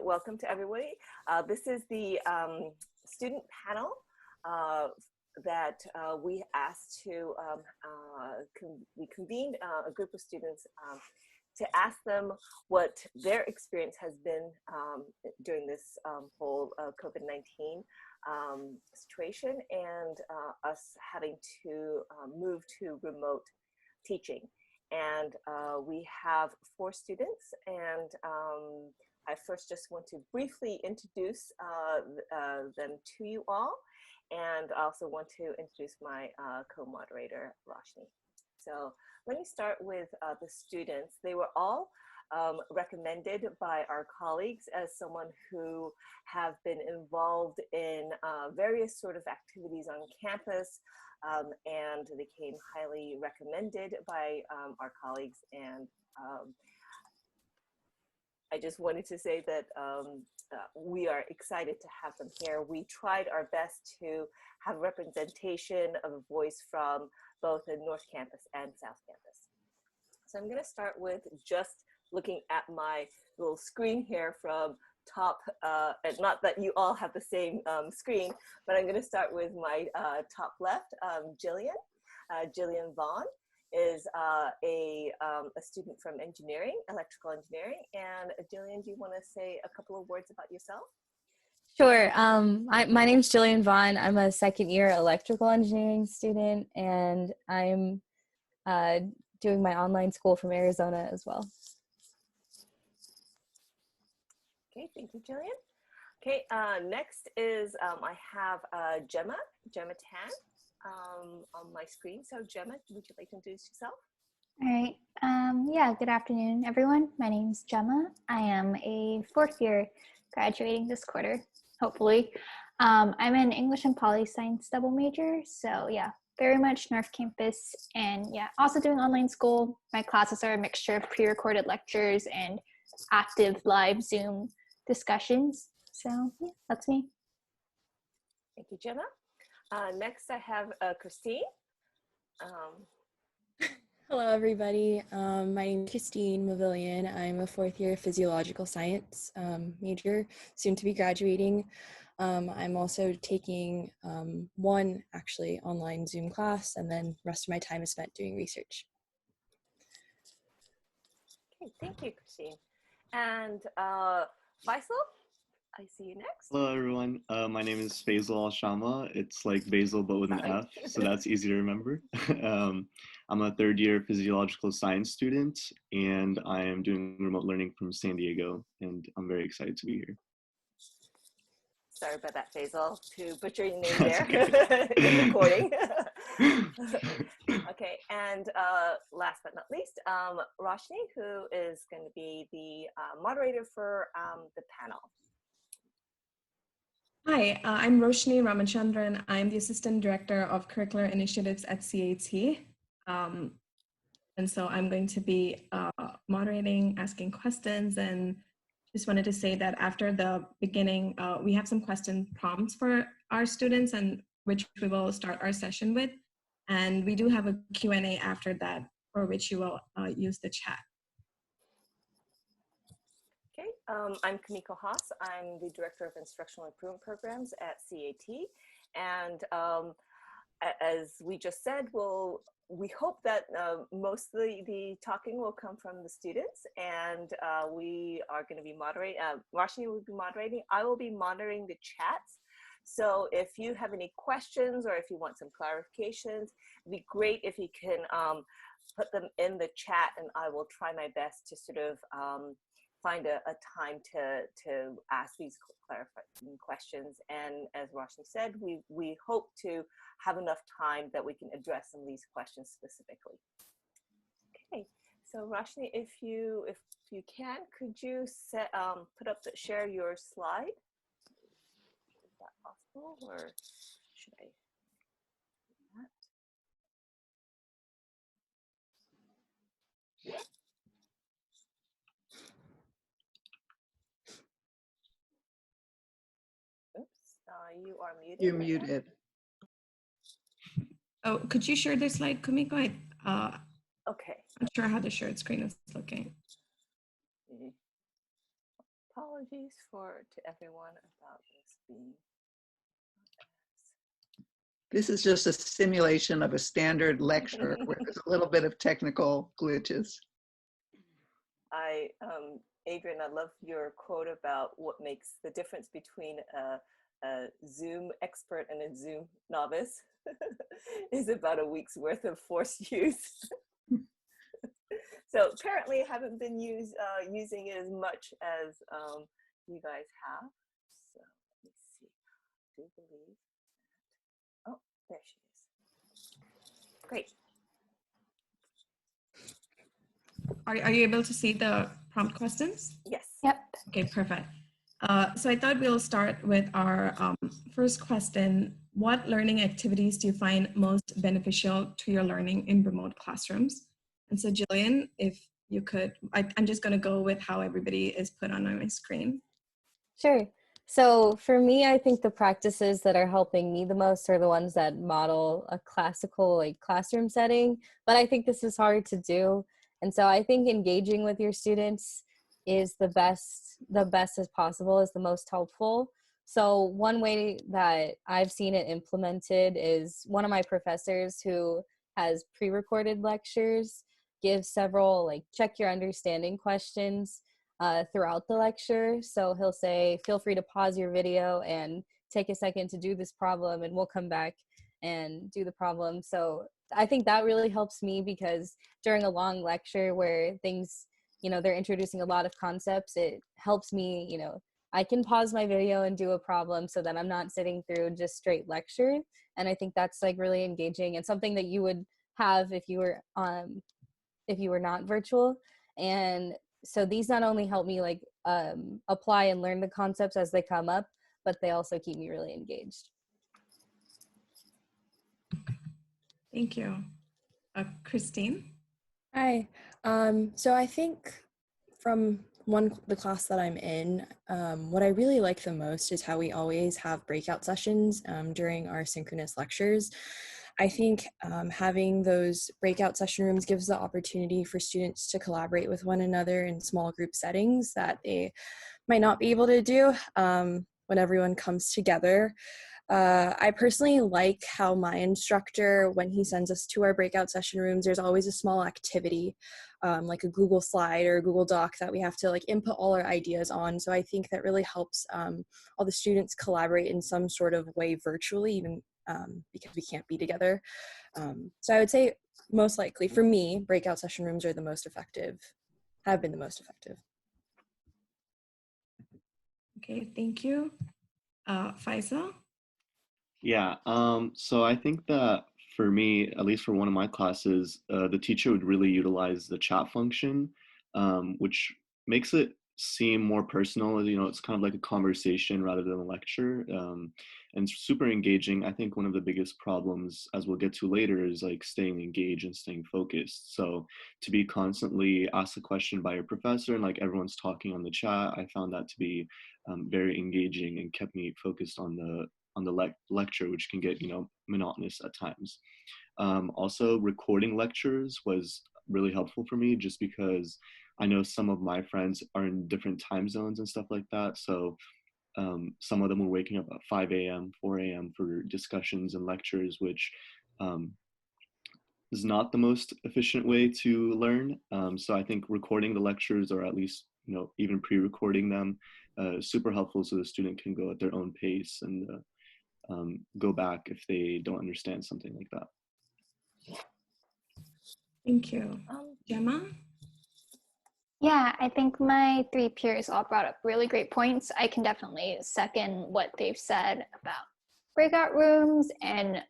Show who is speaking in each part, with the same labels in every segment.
Speaker 1: welcome to everybody. This is the student panel that we asked to, we convened a group of students to ask them what their experience has been during this whole COVID-19 situation and us having to move to remote teaching. And we have 4 students, and I first just want to briefly introduce them to you all, and I also want to introduce my co-moderator, Roshni. So let me start with the students. They were all recommended by our colleagues as someone who have been involved in various sort of activities on campus, and they came highly recommended by our colleagues. And I just wanted to say that we are excited to have them here. We tried our best to have representation of a voice from both the North Campus and South Campus. So I'm going to start with just looking at my little screen here from top, and not that you all have the same screen, but I'm going to start with my top left, Jillian. Jillian Vaughn is a student from engineering, electrical engineering. And Jillian, do you want to say a couple of words about yourself?
Speaker 2: Sure. My name's Jillian Vaughn. I'm a second-year electrical engineering student, and I'm doing my online school from Arizona as well.
Speaker 1: Okay, thank you, Jillian. Okay, next is I have Gemma Tan on my screen. So Gemma, would you like to introduce yourself?
Speaker 3: All right. Yeah, good afternoon, everyone. My name's Gemma. I am a 4th year graduating this quarter, hopefully. I'm an English and Poli-Science double major. So yeah, very much North Campus, and yeah, also doing online school. My classes are a mixture of pre-recorded lectures and active live Zoom discussions. So yeah, that's me.
Speaker 1: Thank you, Gemma. Next, I have Christine.
Speaker 4: Hello, everybody. My name is Christine Mavillion. I'm a 4th year physiological science major, soon to be graduating. I'm also taking one actually online Zoom class, and then the rest of my time is spent doing research.
Speaker 1: Okay, thank you, Christine. And Faisal, I see you next.
Speaker 5: Hello, everyone. My name is Faisal Al-Shama. It's like basil, but with an F, so that's easy to remember. I'm a 3rd year physiological science student, and I am doing remote learning from San Diego, and I'm very excited to be here.
Speaker 1: Sorry about that, Faisal, to butcher your name there in recording. Okay, and last but not least, Roshni, who is going to be the moderator for the panel.
Speaker 6: Hi, I'm Roshni Ramachandran. I'm the Assistant Director of Curricular Initiatives at CAT. And so I'm going to be moderating, asking questions, and just wanted to say that after the beginning, we have some question prompts for our students, and which we will start our session with. And we do have a Q&A after that, for which you will use the chat.
Speaker 1: Okay, I'm Kamiko Haas. I'm the Director of Instructional Improvement Programs at CAT. And as we just said, we hope that most of the talking will come from the students, and we are going to be moderating. Roshni will be moderating. I will be monitoring the chats. So if you have any questions or if you want some clarifications, it'd be great if you can put them in the chat, and I will try my best to sort of find a time to ask these clarifying questions. And as Roshni said, we hope to have enough time that we can address some of these questions specifically. Okay, so Roshni, if you can, could you share your slide? Is that possible, or should I do that? You are muted.
Speaker 7: You're muted.
Speaker 6: Oh, could you share this slide, Kumiko?
Speaker 1: Okay.
Speaker 6: I'm not sure how the shared screen is looking.
Speaker 1: apologies to everyone about this being.
Speaker 7: This is just a simulation of a standard lecture where there's a little bit of technical glitches.
Speaker 1: Adrian, I love your quote about what makes the difference between a Zoom expert and a Zoom novice is about a week's worth of forced use. So apparently I haven't been using it as much as you guys have. So let me see. I do believe that. Oh, there she is. Great.
Speaker 6: Are you able to see the prompt questions?
Speaker 1: Yes.
Speaker 3: Yep.
Speaker 6: Okay, perfect. So I thought we'll start with our first question. What learning activities do you find most beneficial to your learning in remote classrooms? And so Jillian, if you could, I'm just going to go with how everybody is put on my screen.
Speaker 2: Sure. So for me, I think the practices that are helping me the most are the ones that model a classical classroom setting, but I think this is hard to do. And so I think engaging with your students is the best as possible, is the most helpful. So one way that I've seen it implemented is one of my professors who has pre-recorded lectures gives several check your understanding questions throughout the lecture. So he'll say, feel free to pause your video and take a second to do this problem, and we'll come back and do the problem. So I think that really helps me, because during a long lecture where things, they're introducing a lot of concepts, it helps me, I can pause my video and do a problem so that I'm not sitting through just straight lecture. And I think that's really engaging and something that you would have if you were not virtual. And so these not only help me apply and learn the concepts as they come up, but they also keep me really engaged.
Speaker 6: Thank you. Christine?
Speaker 4: Hi. So I think from the class that I'm in, what I really like the most is how we always have breakout sessions during our synchronous lectures. I think having those breakout session rooms gives the opportunity for students to collaborate with one another in small group settings that they might not be able to do when everyone comes together. I personally like how my instructor, when he sends us to our breakout session rooms, there's always a small activity, like a Google slide or a Google Doc that we have to input all our ideas on. So I think that really helps all the students collaborate in some sort of way virtually, even because we can't be together. So I would say most likely for me, breakout session rooms are the most effective, have been the most effective.
Speaker 6: Okay, thank you. Faisal?
Speaker 5: Yeah, so I think that for me, at least for one of my classes, the teacher would really utilize the chat function, which makes it seem more personal. It's kind of like a conversation rather than a lecture, and super engaging. I think one of the biggest problems, as we'll get to later, is staying engaged and staying focused. So to be constantly asked a question by your professor and everyone's talking on the chat, I found that to be very engaging and kept me focused on the lecture, which can get monotonous at times. Also, recording lectures was really helpful for me, just because I know some of my friends are in different time zones and stuff like that. So some of them were waking up at 5 a.m., 4 a.m. for discussions and lectures, which is not the most efficient way to learn. So I think recording the lectures, or at least even pre-recording them, super helpful, so the student can go at their own pace and go back if they don't understand something like that.
Speaker 6: Thank you. Gemma?
Speaker 3: Yeah, I think my three peers all brought up really great points. I can definitely second what they've said about breakout rooms and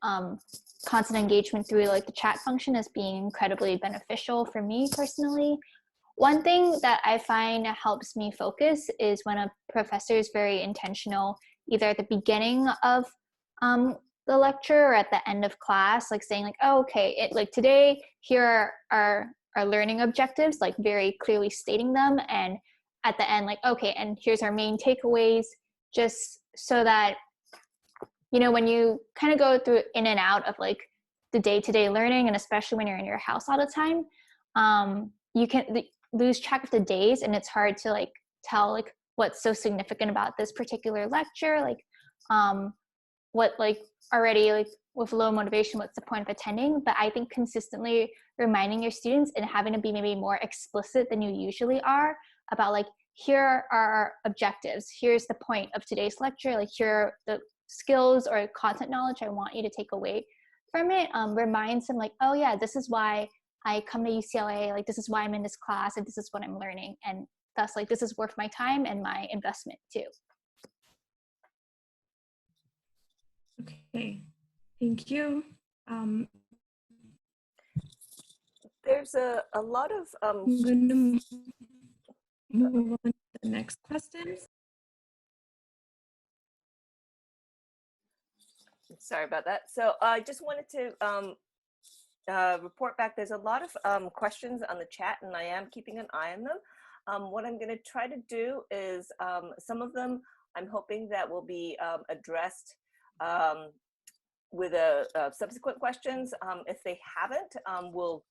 Speaker 3: constant engagement through the chat function as being incredibly beneficial for me personally. One thing that I find helps me focus is when a professor is very intentional, either at the beginning of the lecture or at the end of class, saying oh, okay, today here are our learning objectives, very clearly stating them, and at the end okay, and here's our main takeaways, just so that when you kind of go through in and out of the day-to-day learning, and especially when you're in your house all the time, you can lose track of the days, and it's hard to tell what's so significant about this particular lecture, like what like already like with low motivation, what's the point of attending? But I think consistently reminding your students and having to be maybe more explicit than you usually are about like, here are our objectives, here's the point of today's lecture, like here are the skills or content knowledge I want you to take away from it, reminds them like, oh yeah, this is why I come to UCLA, like this is why I'm in this class and this is what I'm learning, and thus like this is worth my time and my investment too.
Speaker 6: Okay, thank you.
Speaker 1: There's a lot of
Speaker 6: I'm going to move on to the next questions.
Speaker 1: sorry about that. So I just wanted to report back. There's a lot of questions on the chat, and I am keeping an eye on them. What I'm going to try to do is some of them I'm hoping that will be addressed with subsequent questions. If they haven't, we'll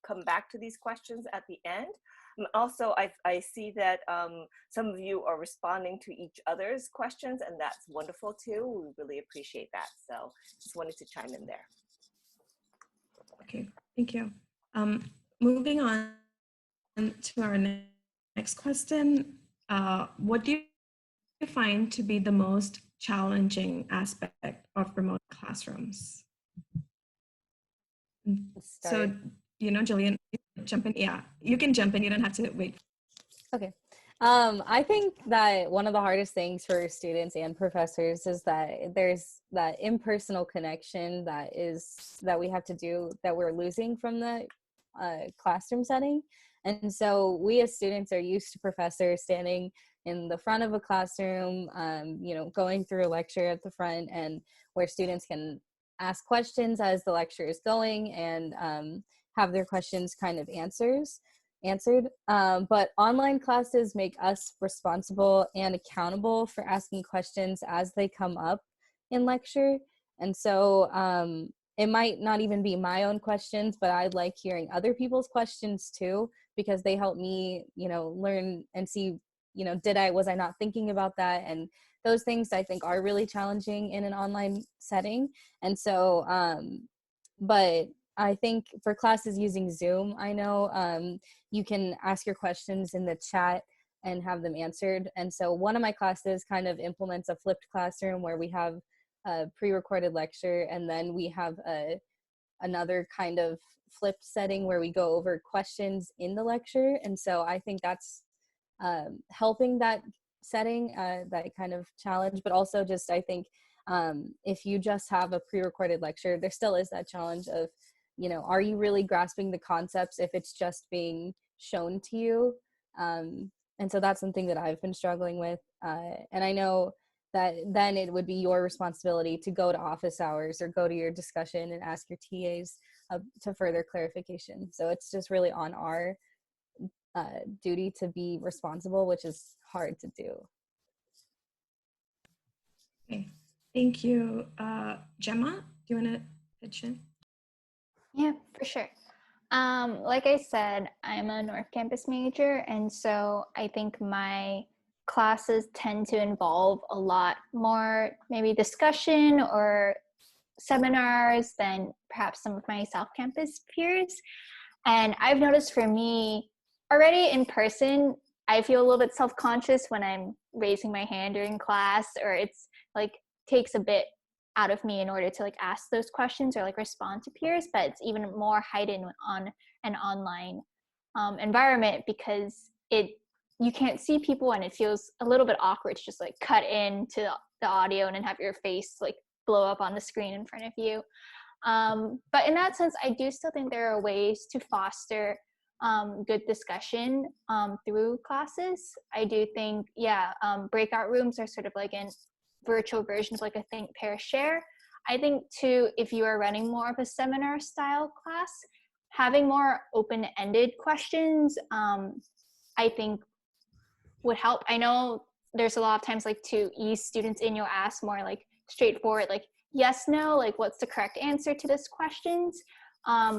Speaker 1: come back to these questions at the end. Also, I see that some of you are responding to each other's questions, and that's wonderful too. We really appreciate that. So just wanted to chime in there.
Speaker 6: Okay, thank you. Moving on to our next question. What do you find to be the most challenging aspect of remote classrooms? So, you know, Jillian, jump in. Yeah, you can jump in. You don't have to wait.
Speaker 2: Okay. I think that one of the hardest things for students and professors is that there's that impersonal connection that we have to do, that we're losing from the classroom setting. And so we as students are used to professors standing in the front of a classroom, you know, going through a lecture at the front, and where students can ask questions as the lecture is going and have their questions kind of answered. But online classes make us responsible and accountable for asking questions as they come up in lecture. And so it might not even be my own questions, but I like hearing other people's questions too, because they help me, you know, learn and see, you know, was I not thinking about that? And those things I think are really challenging in an online setting. And so, but I think for classes using Zoom, I know you can ask your questions in the chat and have them answered. And so one of my classes kind of implements a flipped classroom where we have a pre-recorded lecture, and then we have another kind of flipped setting where we go over questions in the lecture. And so I think that's helping that setting, that kind of challenge. But also just, I think if you just have a pre-recorded lecture, there still is that challenge of, you know, are you really grasping the concepts if it's just being shown to you? And so that's something that I've been struggling with. And I know that then it would be your responsibility to go to office hours or go to your discussion and ask your TAs to further clarification. So it's just really on our duty to be responsible, which is hard to do.
Speaker 6: Okay, thank you. Gemma, do you want to pitch in?
Speaker 3: Yeah, for sure. Like I said, I'm a North Campus major, and so I think my classes tend to involve a lot more maybe discussion or seminars than perhaps some of my South Campus peers. And I've noticed for me, already in person, I feel a little bit self-conscious when I'm raising my hand during class, or it's like takes a bit out of me in order to like ask those questions or like respond to peers, but it's even more heightened on an online environment, because you can't see people and it feels a little bit awkward to just like cut into the audio and then have your face like blow up on the screen in front of you. But in that sense, I do still think there are ways to foster good discussion through classes. I do think, breakout rooms are sort of like an virtual version of like a think, pair, share. I think too, if you are running more of a seminar style class, having more open-ended questions, I think would help. I know there's a lot of times like to ease students in, you'll ask more like straightforward, like yes, no, like what's the correct answer to this questions,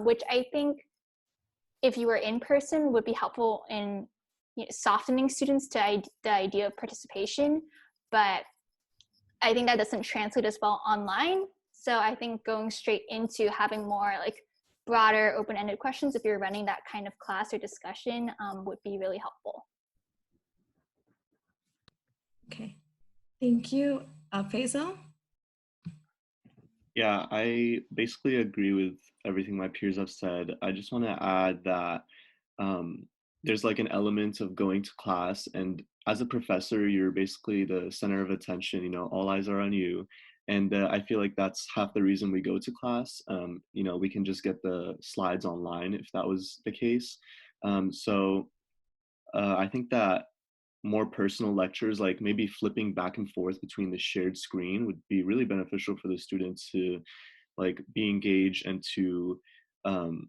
Speaker 3: which I think if you were in person would be helpful in softening students to the idea of participation, but I think that doesn't translate as well online. So I think going straight into having more like broader open-ended questions, if you're running that kind of class or discussion, would be really helpful.
Speaker 6: Okay, thank you. Faisal?
Speaker 5: Yeah, I basically agree with everything my peers have said. I just want to add that um, there's like an element of going to class, and as a professor, you're basically the center of attention. You know, all eyes are on you, and I feel like that's half the reason we go to class. You know, we can just get the slides online if that was the case. So I think that more personal lectures, like maybe flipping back and forth between the shared screen, would be really beneficial for the students to like be engaged and to um,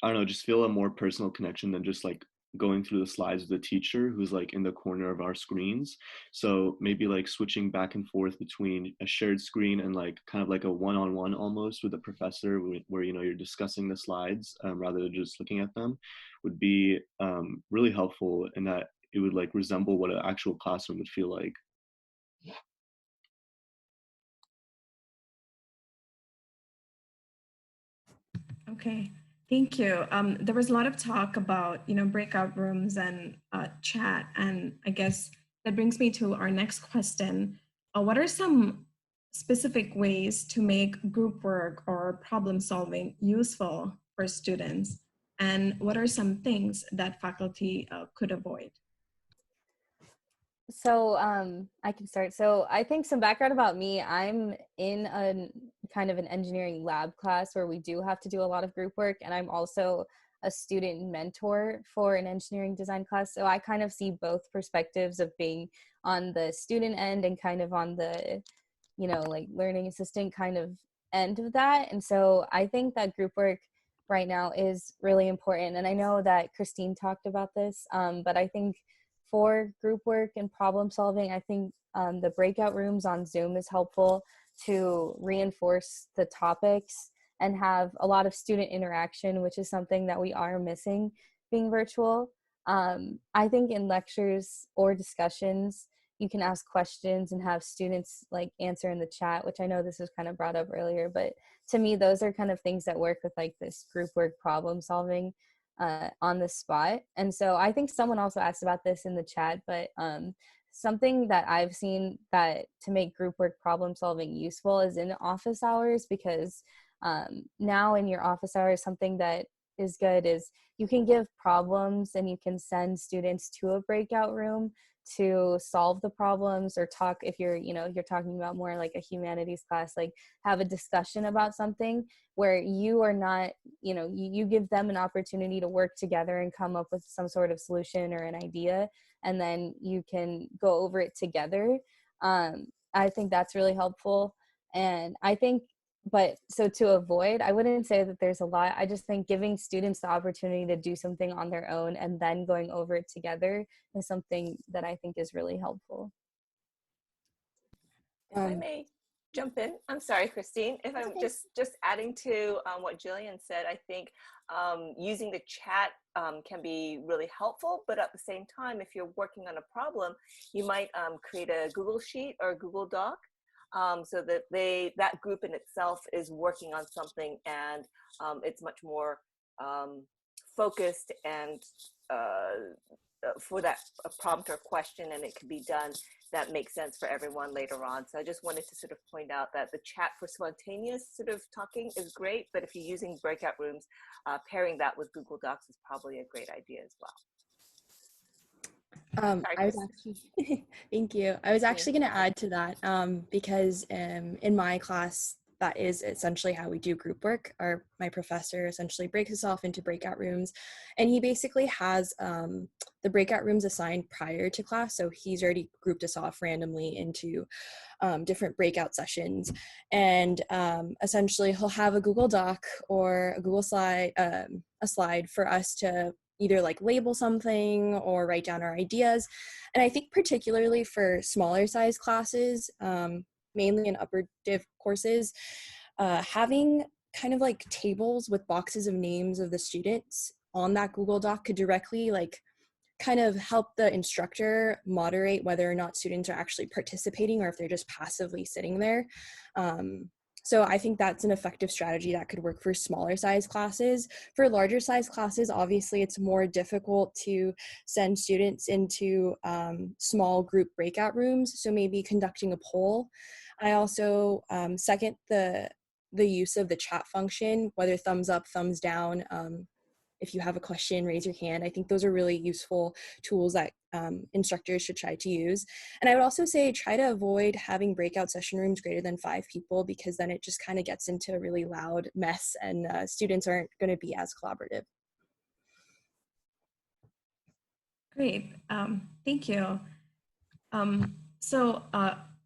Speaker 5: I don't know, just feel a more personal connection than just like going through the slides with the teacher who's like in the corner of our screens. So maybe like switching back and forth between a shared screen and like kind of like a one-on-one almost with the professor where you know you're discussing the slides rather than just looking at them would be really helpful in that it would like resemble what an actual classroom would feel like.
Speaker 6: Okay, thank you. There was a lot of talk about, breakout rooms and chat, and I guess that brings me to our next question. What are some specific ways to make group work or problem solving useful for students? And what are some things that faculty could avoid?
Speaker 2: So I can start. So I think some background about me, I'm in a kind of an engineering lab class where we do have to do a lot of group work, and I'm also a student mentor for an engineering design class. So I kind of see both perspectives of being on the student end and kind of on the, like learning assistant kind of end of that. And so I think that group work right now is really important. And I know that Christine talked about this, but I think for group work and problem solving, I think the breakout rooms on Zoom is helpful to reinforce the topics and have a lot of student interaction, which is something that we are missing being virtual. I think in lectures or discussions, you can ask questions and have students like answer in the chat, which I know this was kind of brought up earlier, but to me, those are kind of things that work with like this group work problem solving on the spot. And so I think someone also asked about this in the chat, but something that I've seen that to make group work problem solving useful is in office hours, because now in your office hours, something that is good is you can give problems and you can send students to a breakout room to solve the problems or talk. If you're talking about more like a humanities class, like have a discussion about something where you are not, you give them an opportunity to work together and come up with some sort of solution or an idea, and then you can go over it together. I think that's really helpful. And I think, but so to avoid, I wouldn't say that there's a lot. I just think giving students the opportunity to do something on their own and then going over it together is something that I think is really helpful.
Speaker 1: If I may jump in, I'm sorry, Christine. If I'm just adding to what Jillian said, I think using the chat can be really helpful, but at the same time, if you're working on a problem, you might create a Google Sheet or a Google Doc, so that that group in itself is working on something, and it's much more focused and for that a prompt or question, and it can be done that makes sense for everyone later on. So I just wanted to sort of point out that the chat for spontaneous sort of talking is great, but if you're using breakout rooms, pairing that with Google Docs is probably a great idea as well.
Speaker 4: I was actually, thank you. I was actually going to add to that because in my class, that is essentially how we do group work. My professor essentially breaks us off into breakout rooms, and he basically has the breakout rooms assigned prior to class. So he's already grouped us off randomly into different breakout sessions, and essentially he'll have a Google Doc or a Google slide, a slide for us to either like label something or write down our ideas. And I think particularly for smaller size classes, mainly in upper div courses, having kind of like tables with boxes of names of the students on that Google Doc could directly like kind of help the instructor moderate whether or not students are actually participating or if they're just passively sitting there. So I think that's an effective strategy that could work for smaller size classes. For larger size classes, obviously it's more difficult to send students into small group breakout rooms. So maybe conducting a poll. I also second the use of the chat function, whether thumbs up, thumbs down. If you have a question, raise your hand. I think those are really useful tools that instructors should try to use. And I would also say try to avoid having breakout session rooms greater than 5 people, because then it just kind of gets into a really loud mess and students aren't going to be as collaborative.
Speaker 6: Great, thank you.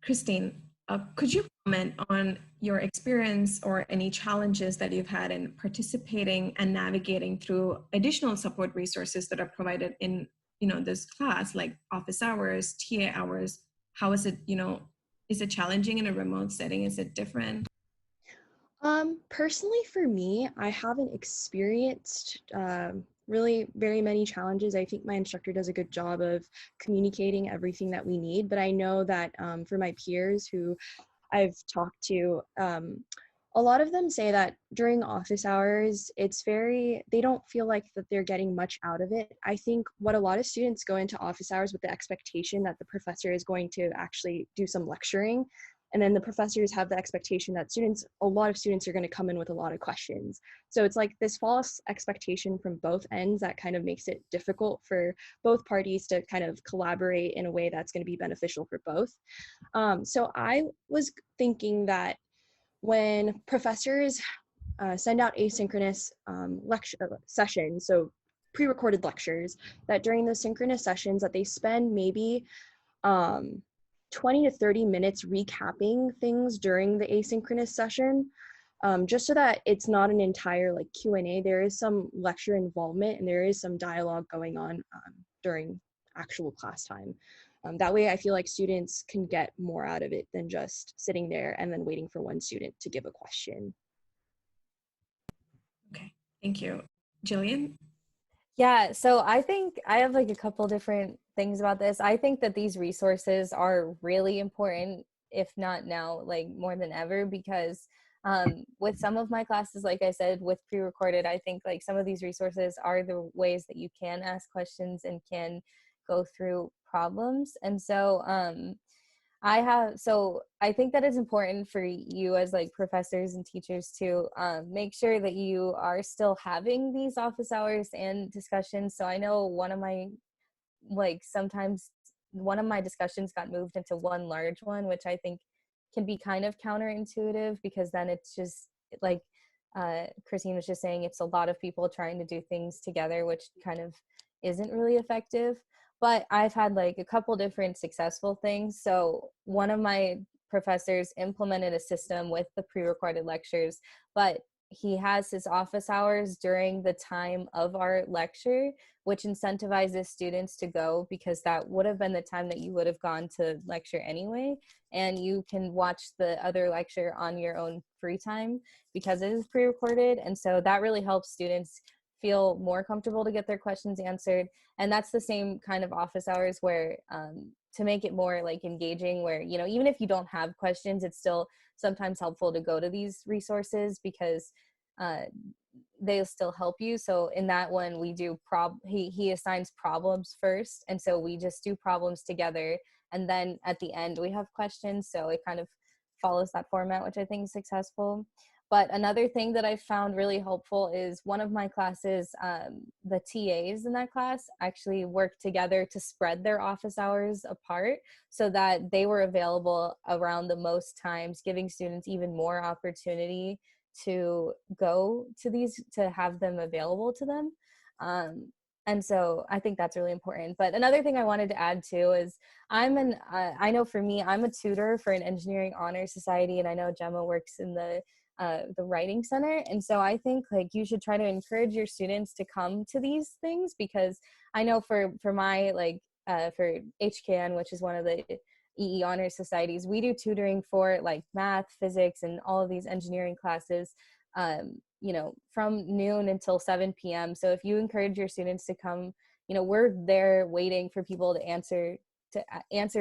Speaker 6: Christine, could you comment on your experience or any challenges that you've had in participating and navigating through additional support resources that are provided in, this class, like office hours, TA hours? How is it, is it challenging in a remote setting? Is it different?
Speaker 4: Personally for me, I haven't experienced really very many challenges. I think my instructor does a good job of communicating everything that we need, but I know that for my peers who I've talked to, a lot of them say that during office hours, they don't feel like that they're getting much out of it. I think what a lot of students go into office hours with the expectation that the professor is going to actually do some lecturing. And then the professors have the expectation that a lot of students are going to come in with a lot of questions. So it's like this false expectation from both ends that kind of makes it difficult for both parties to kind of collaborate in a way that's going to be beneficial for both. So I was thinking that when professors send out asynchronous lecture sessions, so pre-recorded lectures, that during those synchronous sessions that they spend maybe 20 to 30 minutes recapping things during the asynchronous session, just so that it's not an entire like Q&A. There is some lecture involvement and there is some dialogue going on during actual class time. That way I feel like students can get more out of it than just sitting there and then waiting for one student to give a question.
Speaker 6: Okay, thank you. Jillian?
Speaker 2: Yeah, so I think I have like a couple different things about this. I think that these resources are really important, if not now, like more than ever, because with some of my classes, like I said, with pre-recorded, I think like some of these resources are the ways that you can ask questions and can go through problems. And so I think that it's important for you as like professors and teachers to make sure that you are still having these office hours and discussions. So I know sometimes one of my discussions got moved into one large one, which I think can be kind of counterintuitive, because then it's just like Christine was just saying, it's a lot of people trying to do things together, which kind of isn't really effective. But I've had like a couple different successful things. So one of my professors implemented a system with the pre-recorded lectures, but he has his office hours during the time of our lecture, which incentivizes students to go, because that would have been the time that you would have gone to lecture anyway. And you can watch the other lecture on your own free time because it is pre-recorded. And so that really helps students feel more comfortable to get their questions answered. And that's the same kind of office hours where to make it more like engaging, where, even if you don't have questions, it's still sometimes helpful to go to these resources because they'll still help you. So in that one, we do he assigns problems first. And so we just do problems together. And then at the end, we have questions. So it kind of follows that format, which I think is successful. But another thing that I found really helpful is one of my classes, the TAs in that class actually worked together to spread their office hours apart so that they were available around the most times, giving students even more opportunity to go to these, to have them available to them. And so I think that's really important. But another thing I wanted to add too is I know for me, I'm a tutor for an engineering honor society, and I know Gemma works in the writing center. And so I think like you should try to encourage your students to come to these things, because I know for my for HKN, which is one of the EE honor societies, we do tutoring for like math, physics, and all of these engineering classes, from noon until 7 p.m. So if you encourage your students to come we're there waiting for people to answer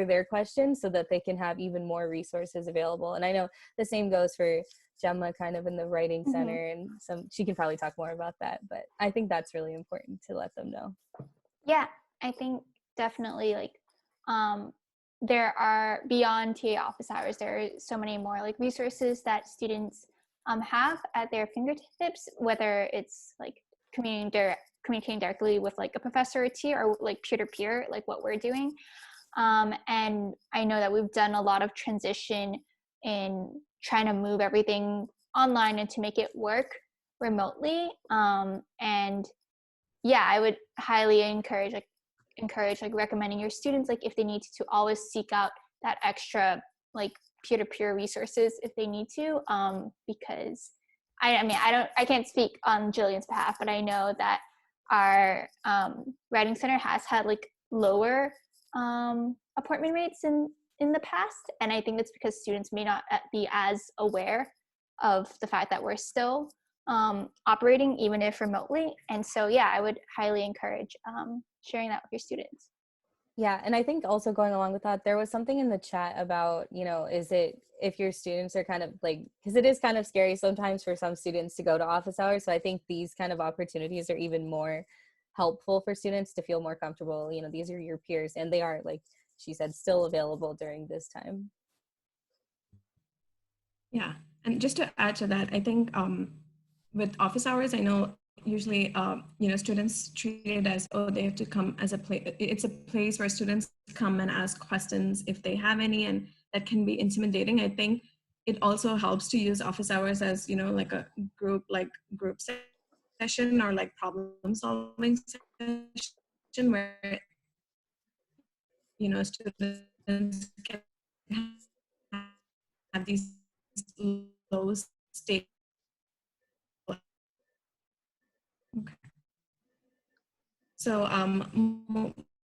Speaker 2: their questions so that they can have even more resources available. And I know the same goes for Gemma kind of in the writing center, and she can probably talk more about that, but I think that's really important to let them know.
Speaker 3: Yeah, I think definitely there are, beyond TA office hours, there are so many more like resources that students have at their fingertips, whether it's like communicating directly with like a professor or TA, or like peer-to-peer, like what we're doing. And I know that we've done a lot of transition in trying to move everything online and to make it work remotely. And yeah, I would highly encourage like recommending your students, like if they need to always seek out that extra like peer-to-peer resources if they need to, because I can't speak on Jillian's behalf, but I know that our writing center has had like lower appointment rates in the past, and I think that's because students may not be as aware of the fact that we're still operating even if remotely. And so yeah, I would highly encourage sharing that with your students.
Speaker 2: Yeah, and I think also going along with that, there was something in the chat about, is it if your students are kind of like, because it is kind of scary sometimes for some students to go to office hours. So I think these kind of opportunities are even more helpful for students to feel more comfortable. These are your peers, and they are, like she said, still available during this time.
Speaker 6: Yeah, and just to add to that, I think with office hours, I know usually students treat it as, oh, they have to come as it's a place where students come and ask questions if they have any, and that can be intimidating. I think it also helps to use office hours as like a group session, or like problem solving session, where students can have these low stakes. Okay. So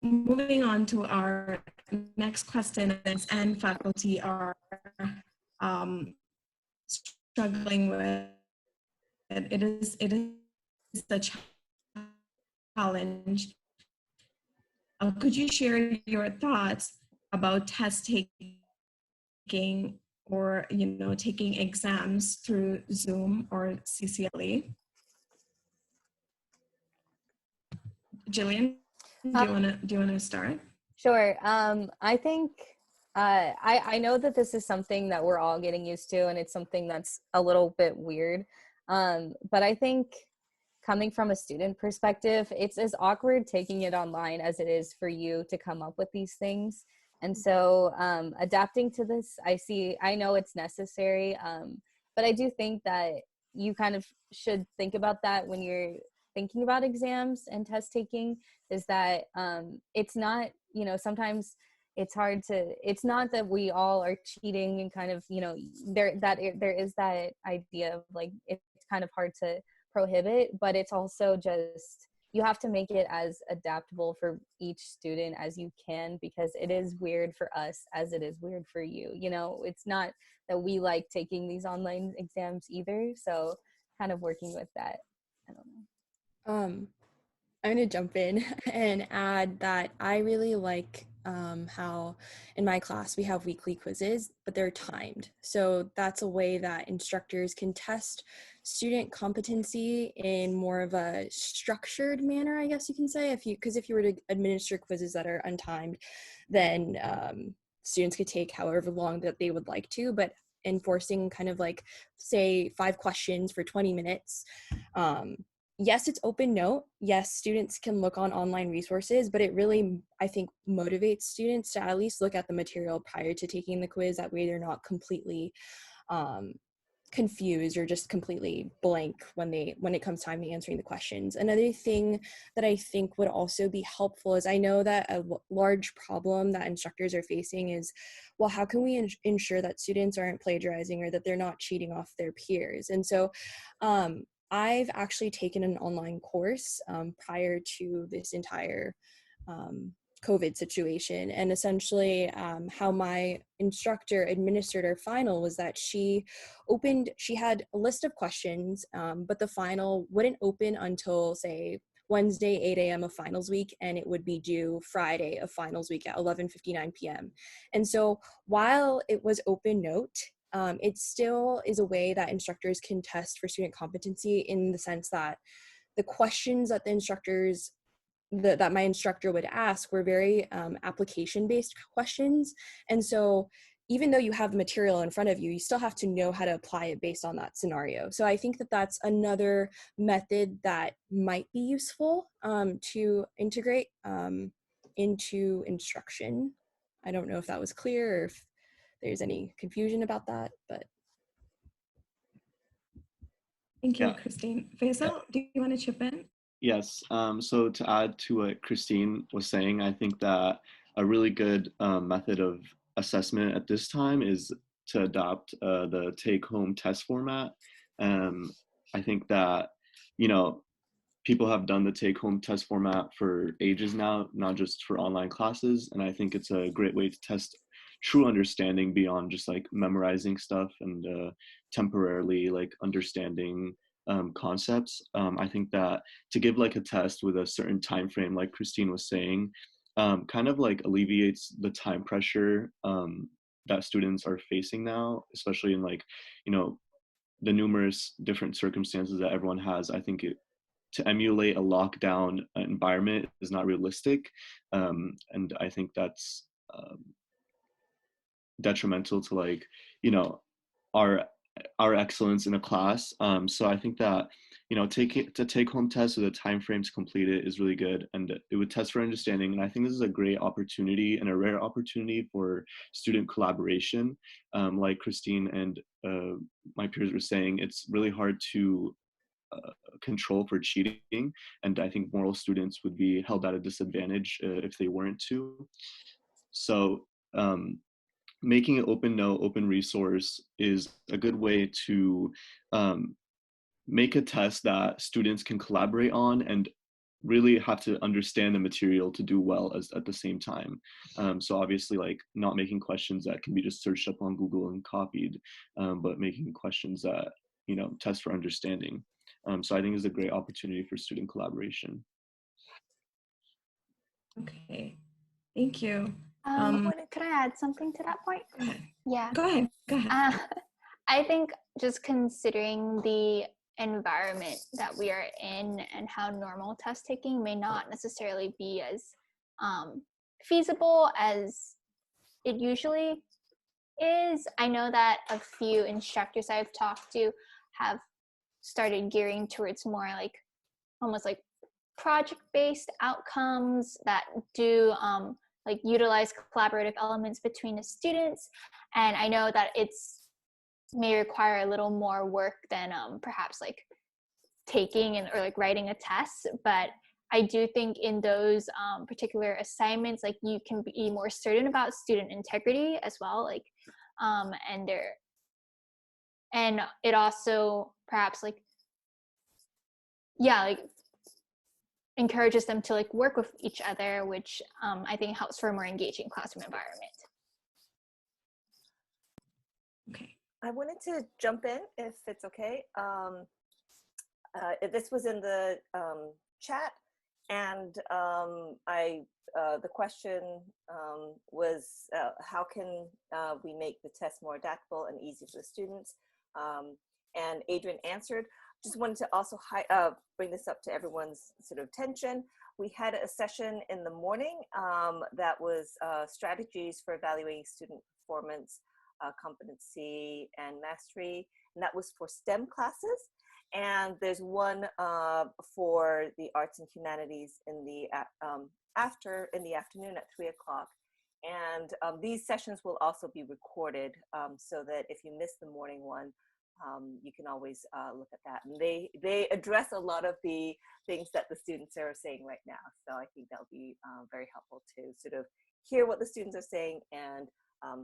Speaker 6: moving on to our next question, and faculty are struggling with it is a challenge. Could you share your thoughts about test taking, or taking exams through Zoom or CCLA? Jillian, do you wanna start?
Speaker 2: Sure. I think I know that this is something that we're all getting used to, and it's something that's a little bit weird. But I think coming from a student perspective, it's as awkward taking it online as it is for you to come up with these things. And so adapting to this, I know it's necessary, but I do think that you kind of should think about that when you're thinking about exams and test taking, is that it's not, sometimes it's not that we all are cheating and kind of, there is that idea of like, it's kind of hard to prohibit, but it's also just, you have to make it as adaptable for each student as you can, because it is weird for us as it is weird for you. It's not that we like taking these online exams either. So kind of working with that. I don't know.
Speaker 4: I'm going to jump in and add that I really like how in my class we have weekly quizzes, but they're timed. So that's a way that instructors can test student competency in more of a structured manner, I guess you can say. Because if you were to administer quizzes that are untimed, then students could take however long that they would like to, but enforcing kind of like, say, 5 questions for 20 minutes, yes, it's open note. Yes, students can look on online resources, but it really, I think, motivates students to at least look at the material prior to taking the quiz. That way they're not completely confused or just completely blank when it comes time to answering the questions. Another thing that I think would also be helpful is, I know that a large problem that instructors are facing is, well, how can we ensure that students aren't plagiarizing or that they're not cheating off their peers? And so I've actually taken an online course prior to this entire COVID situation. And essentially how my instructor administered our final was that she had a list of questions, but the final wouldn't open until, say, Wednesday, 8 a.m. of finals week, and it would be due Friday of finals week at 11:59 p.m. And so while it was open note, it still is a way that instructors can test for student competency, in the sense that the questions that that my instructor would ask were very application-based questions. And so even though you have the material in front of you, you still have to know how to apply it based on that scenario. So I think that that's another method that might be useful to integrate into instruction. I don't know if that was clear or if there's any confusion about that, but.
Speaker 6: Thank you,
Speaker 5: Yeah.
Speaker 6: Christine. Faisal, do you want to chip in?
Speaker 5: Yes. So to add to what Christine was saying, I think that a really good method of assessment at this time is to adopt the take-home test format. I think that, you know, people have done the take-home test format for ages now, not just for online classes. And I think it's a great way to test true understanding beyond just like memorizing stuff and temporarily like understanding concepts. I think that to give like a test with a certain time frame, like Christine was saying, kind of like alleviates the time pressure that students are facing now, especially in like, you know, the numerous different circumstances that everyone has. I think to emulate a lockdown environment is not realistic, and I think that's detrimental to like, you know, our excellence in a class. So I think that, you know, take home test with a time frame to complete it is really good, and it would test for understanding. And I think this is a great opportunity and a rare opportunity for student collaboration. Like Christine and my peers were saying, it's really hard to control for cheating, and I think moral students would be held at a disadvantage if they weren't to. So making an open note, open resource is a good way to make a test that students can collaborate on and really have to understand the material to do well as at the same time. So obviously, like, not making questions that can be just searched up on Google and copied, but making questions that, you know, test for understanding. So I think it's a great opportunity for student collaboration.
Speaker 6: Okay, thank you.
Speaker 3: Could I add something to that point?
Speaker 6: Go ahead.
Speaker 3: Yeah.
Speaker 6: Go ahead. Go ahead.
Speaker 3: I think just considering the environment that we are in and how normal test taking may not necessarily be as feasible as it usually is. I know that a few instructors I've talked to have started gearing towards more like almost like project-based outcomes that do like utilize collaborative elements between the students. And I know that it's may require a little more work than perhaps like taking or like writing a test, but I do think in those particular assignments, like you can be more certain about student integrity as well, like and it also perhaps like like encourages them to like work with each other, which I think helps for a more engaging classroom environment.
Speaker 6: Okay.
Speaker 1: I wanted to jump in if it's okay. This was in the chat, and the question was how can we make the test more adaptable and easy for the students? And Adrian answered. Just wanted to also bring this up to everyone's sort of attention. We had a session in the morning that was strategies for evaluating student performance, competency, and mastery, and that was for STEM classes. And there's one for the arts and humanities in the afternoon at 3 o'clock. And these sessions will also be recorded so that if you miss the morning one, you can always look at that. And they address a lot of the things that the students are saying right now. So I think that'll be very helpful to sort of hear what the students are saying and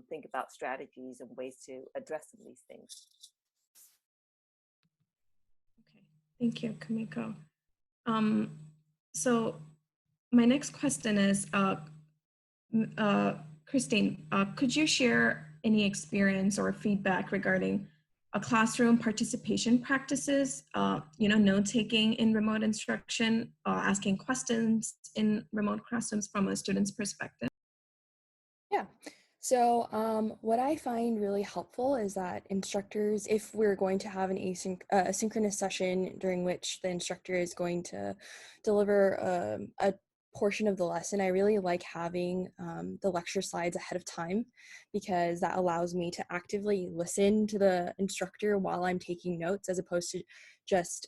Speaker 1: think about strategies and ways to address some of these things.
Speaker 6: Okay, thank you, Kamiko. So my next question is, Christine, could you share any experience or feedback regarding classroom participation practices, note-taking in remote instruction, asking questions in remote classrooms from a student's perspective?
Speaker 4: Yeah. So what I find really helpful is that instructors, if we're going to have an asynchronous session during which the instructor is going to deliver a portion of the lesson, I really like having the lecture slides ahead of time, because that allows me to actively listen to the instructor while I'm taking notes, as opposed to just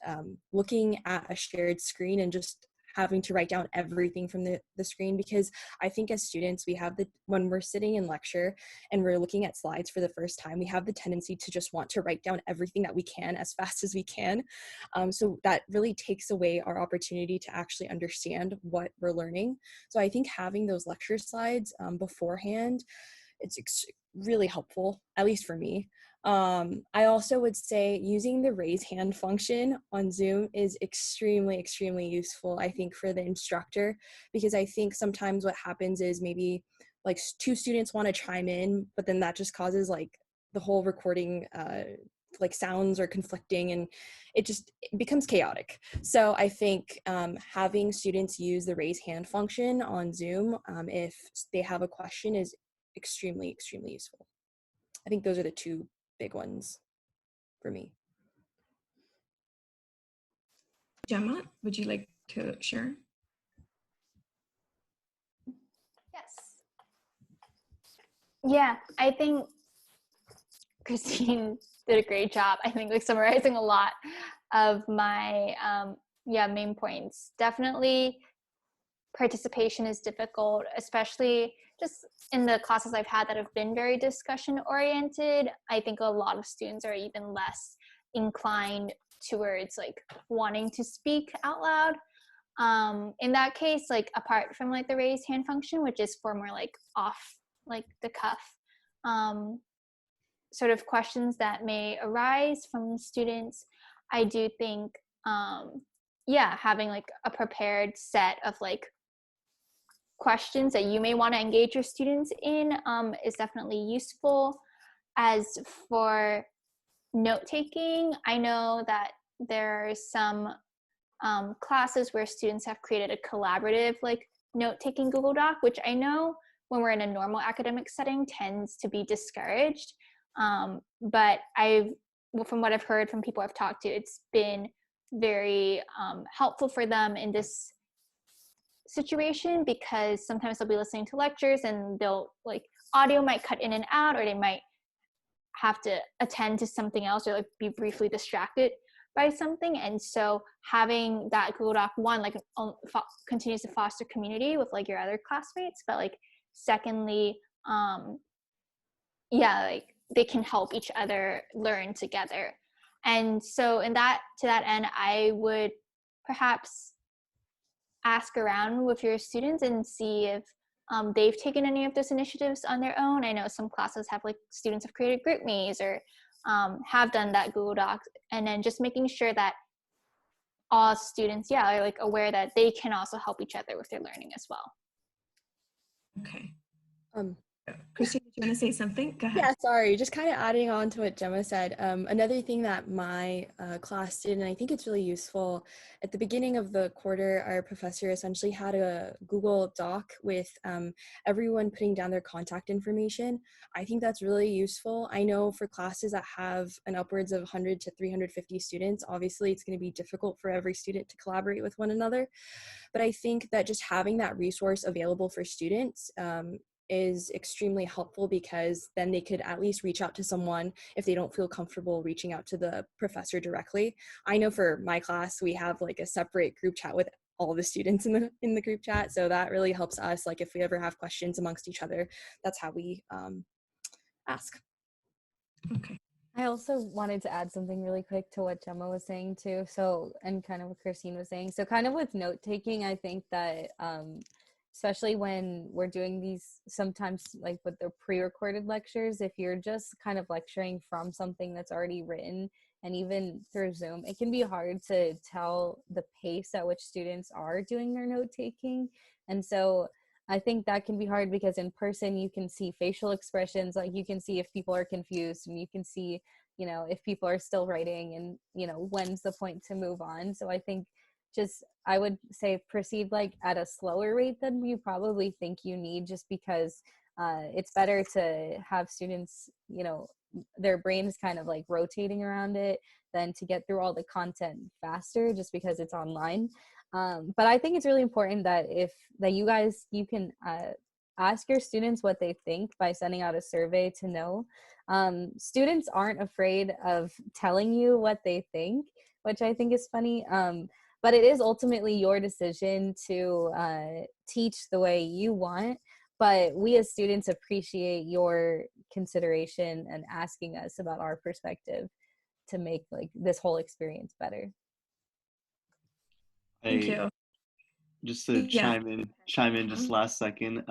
Speaker 4: looking at a shared screen and just having to write down everything from the screen. Because I think as students, when we're sitting in lecture and we're looking at slides for the first time, we have the tendency to just want to write down everything that we can as fast as we can. So that really takes away our opportunity to actually understand what we're learning. So I think having those lecture slides beforehand, it's really helpful, at least for me. I also would say using the raise hand function on Zoom is extremely, extremely useful, I think, for the instructor, because I think sometimes what happens is maybe like two students want to chime in, but then that just causes like the whole recording like sounds are conflicting, and it becomes chaotic. So I think having students use the raise hand function on Zoom if they have a question is extremely, extremely useful. I think those are the two big ones for me.
Speaker 6: Gemma, would you like to share?
Speaker 3: Yes. Yeah, I think Christine did a great job. I think like summarizing a lot of my main points. Definitely participation is difficult, especially just in the classes I've had that have been very discussion oriented. I think a lot of students are even less inclined towards like wanting to speak out loud. In that case, like apart from like the raise hand function, which is for more like off like the cuff sort of questions that may arise from students, I do think having like a prepared set of like questions that you may want to engage your students in is definitely useful. As for note taking, I know that there are some classes where students have created a collaborative like note taking Google Doc, which I know when we're in a normal academic setting tends to be discouraged. But from what I've heard from people I've talked to, it's been very helpful for them in this situation, because sometimes they'll be listening to lectures and they'll like audio might cut in and out, or they might have to attend to something else or like be briefly distracted by something. And so having that Google Doc, one, like continues to foster community with like your other classmates, but like secondly, like they can help each other learn together. And so to that end, I would perhaps ask around with your students and see if they've taken any of those initiatives on their own. I know some classes have like students have created group me's or have done that Google Docs, and then just making sure that all students are like aware that they can also help each other with their learning as well.
Speaker 6: Okay. Christine, do you want to say something? Go ahead.
Speaker 4: Yeah, sorry, just kind of adding on to what Gemma said. Another thing that my class did, and I think it's really useful, at the beginning of the quarter, our professor essentially had a Google Doc with everyone putting down their contact information. I think that's really useful. I know for classes that have an upwards of 100 to 350 students, obviously it's going to be difficult for every student to collaborate with one another. But I think that just having that resource available for students is extremely helpful, because then they could at least reach out to someone if they don't feel comfortable reaching out to the professor directly. I know for my class, we have like a separate group chat with all the students in the group chat. So that really helps us. Like if we ever have questions amongst each other, that's how we ask.
Speaker 6: Okay.
Speaker 2: I also wanted to add something really quick to what Gemma was saying too. So, and kind of what Christine was saying. So kind of with note taking, I think that especially when we're doing these sometimes like with the pre-recorded lectures, if you're just kind of lecturing from something that's already written, and even through Zoom, it can be hard to tell the pace at which students are doing their note taking. And so I think that can be hard, because in person you can see facial expressions, like you can see if people are confused, and you can see if people are still writing, and when's the point to move on. So I think just, I would say, proceed like at a slower rate than you probably think you need, just because it's better to have students, their brains kind of like rotating around it, than to get through all the content faster just because it's online. But I think it's really important that you can ask your students what they think by sending out a survey to know. Students aren't afraid of telling you what they think, which I think is funny. But it is ultimately your decision to teach the way you want. But we as students appreciate your consideration and asking us about our perspective to make like this whole experience better.
Speaker 6: Thank you.
Speaker 5: Just to
Speaker 6: Yeah.
Speaker 5: chime in just last second,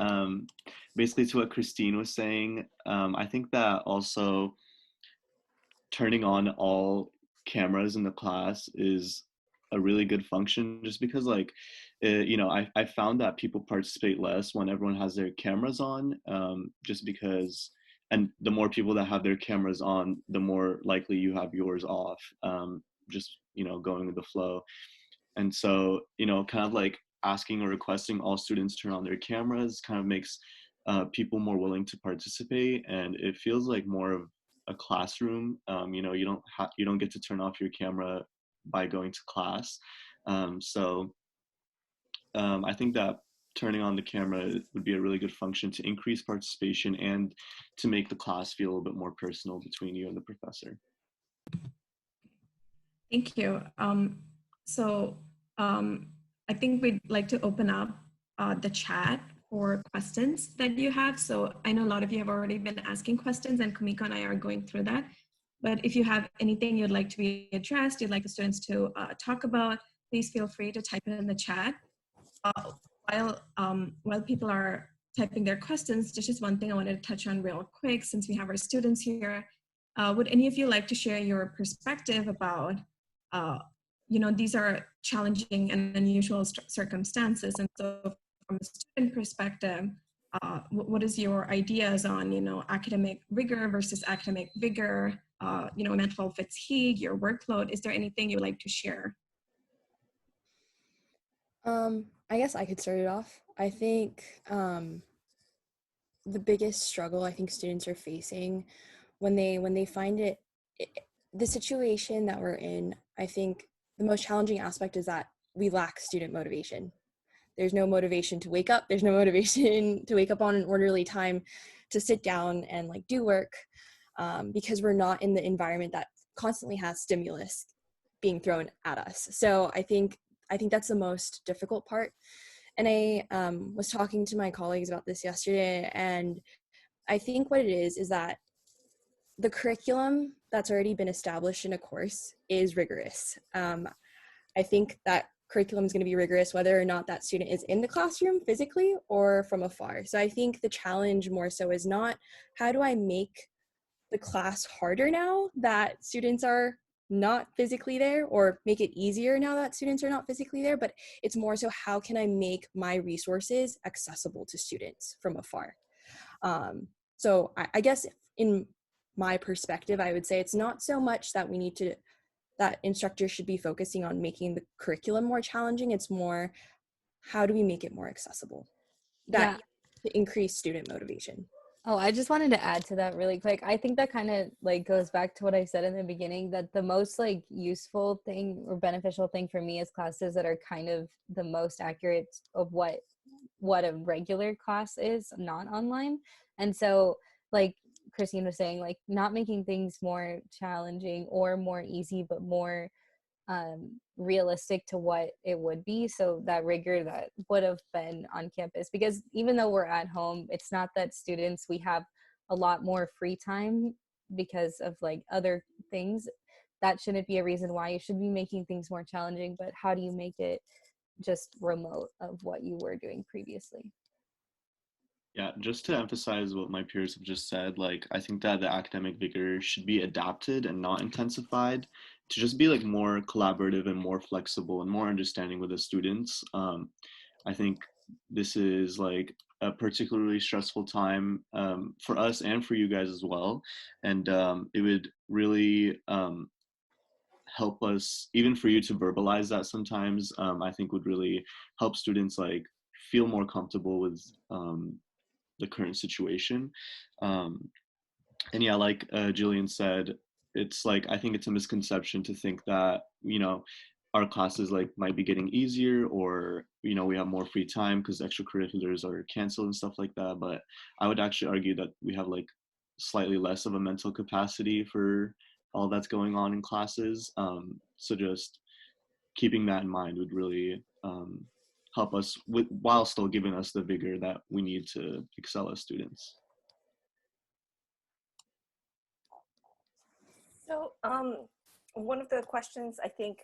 Speaker 5: basically to what Christine was saying, I think that also turning on all cameras in the class is a really good function, just because like I found that people participate less when everyone has their cameras on, just because, and the more people that have their cameras on, the more likely you have yours off, just going with the flow. And so kind of like asking or requesting all students turn on their cameras kind of makes people more willing to participate, and it feels like more of a classroom. You don't get to turn off your camera by going to class. So I think that turning on the camera would be a really good function to increase participation and to make the class feel a little bit more personal between you and the professor.
Speaker 6: Thank you. So I think we'd like to open up the chat for questions that you have. So I know a lot of you have already been asking questions, and Kumiko and I are going through that. But if you have anything you'd like to be addressed, you'd like the students to talk about, please feel free to type it in the chat. While people are typing their questions, there's just one thing I wanted to touch on real quick since we have our students here. Would any of you like to share your perspective about, these are challenging and unusual circumstances, and so from a student perspective, what is your ideas on, academic rigor versus academic vigor, mental fatigue, your workload? Is there anything you'd like to share?
Speaker 4: I guess I could start it off. I think the biggest struggle I think students are facing when they find the situation that we're in, I think the most challenging aspect is that we lack student motivation. There's no motivation to wake up. There's no motivation to wake up on an orderly time to sit down and like do work, because we're not in the environment that constantly has stimulus being thrown at us. So I think that's the most difficult part. And I was talking to my colleagues about this yesterday, and I think what it is that the curriculum that's already been established in a course is rigorous. I think that curriculum is going to be rigorous whether or not that student is in the classroom physically or from afar. So I think the challenge more so is not how do I make the class harder now that students are not physically there, or make it easier now that students are not physically there, but it's more so how can I make my resources accessible to students from afar. So I guess in my perspective, I would say it's not so much that that instructors should be focusing on making the curriculum more challenging. It's more, how do we make it more accessible? To increase student motivation.
Speaker 2: Oh, I just wanted to add to that really quick. I think that kind of like goes back to what I said in the beginning, that the most like useful thing or beneficial thing for me is classes that are kind of the most accurate of what a regular class is, not online. And so like Christine was saying, like not making things more challenging or more easy, but more realistic to what it would be, so that rigor that would have been on campus. Because even though we're at home, it's not that students, we have a lot more free time because of like other things. That shouldn't be a reason why you should be making things more challenging, but how do you make it just remote of what you were doing previously?
Speaker 5: Yeah, just to emphasize what my peers have just said, like I think that the academic vigor should be adapted and not intensified to just be like more collaborative and more flexible and more understanding with the students. I think this is like a particularly stressful time for us and for you guys as well. And it would really help us, even for you to verbalize that sometimes, I think would really help students like feel more comfortable with the current situation. And yeah, like Jillian said, it's like, I think it's a misconception to think that, you know, our classes like might be getting easier, or, you know, we have more free time because extracurriculars are canceled and stuff like that. But I would actually argue that we have like slightly less of a mental capacity for all that's going on in classes. So just keeping that in mind would really help us with, while still giving us the vigor that we need to excel as students.
Speaker 1: So one of the questions, I think,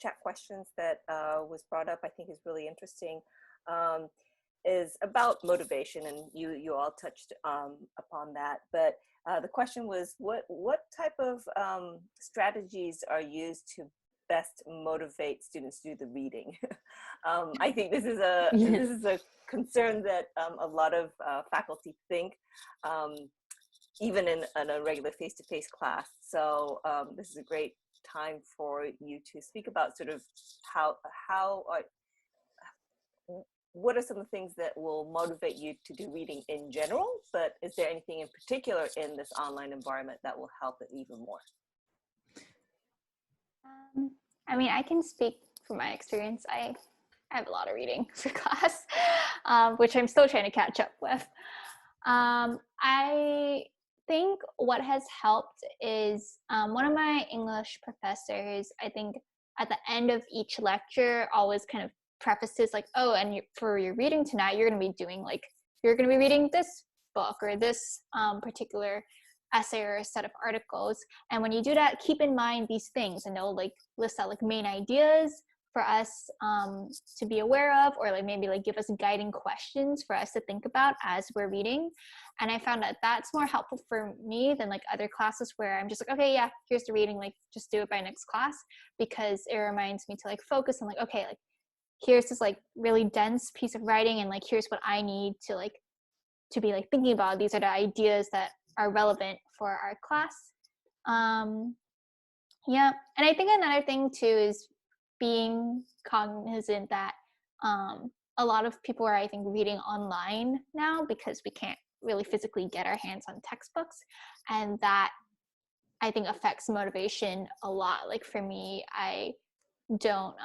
Speaker 1: chat questions that was brought up, I think is really interesting, is about motivation, and you all touched upon that. But the question was, what type of strategies are used to best motivate students to do the reading? I think this is a concern that a lot of faculty think. Even in a regular face-to-face class. So this is a great time for you to speak about sort of what are some of the things that will motivate you to do reading in general, but is there anything in particular in this online environment that will help it even more?
Speaker 3: I mean, I can speak from my experience. I have a lot of reading for class, which I'm still trying to catch up with. I think what has helped is one of my English professors, I think at the end of each lecture always kind of prefaces like, oh, and for your reading tonight, you're going to be doing like, you're going to be reading this book or this particular essay or a set of articles. And when you do that, keep in mind these things, and they'll like list out like main ideas for us to be aware of, or like maybe like give us guiding questions for us to think about as we're reading. And I found that that's more helpful for me than like other classes where I'm just like, okay, yeah, here's the reading, like just do it by next class, because it reminds me to like focus on like, okay, like here's this like really dense piece of writing, and like here's what I need to like to be like thinking about. These are the ideas that are relevant for our class. Yeah, and I think another thing too is being cognizant that a lot of people are, I think, reading online now because we can't really physically get our hands on textbooks, and that I think affects motivation a lot. Like for me, I don't